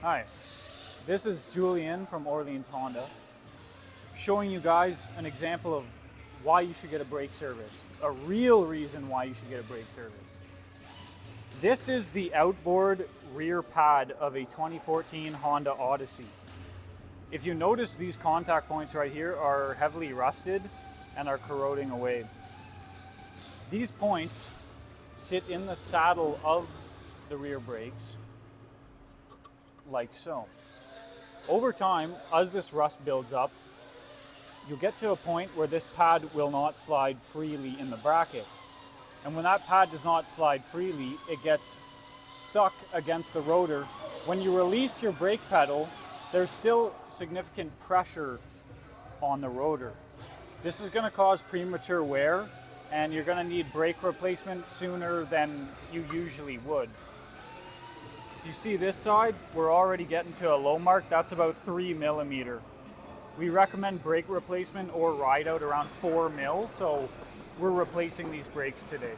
Hi, this is Julian from Orléans Honda, showing you guys an example of why you should get a brake service, a real reason why you should get a brake service. This is the outboard rear pad of a 2014 Honda Odyssey. If you notice, these contact points right here are heavily rusted and are corroding away. These points sit in the saddle of the rear brakes, like so. Over time, as this rust builds up, you'll get to a point where this pad will not slide freely in the bracket. And when that pad does not slide freely, it gets stuck against the rotor. When you release your brake pedal, there's still significant pressure on the rotor. This is going to cause premature wear, and you're going to need brake replacement sooner than you usually would. If you see this side, we're already getting to a low mark. That's about 3 millimeter. We recommend brake replacement or ride out around 4 mil, so we're replacing these brakes today.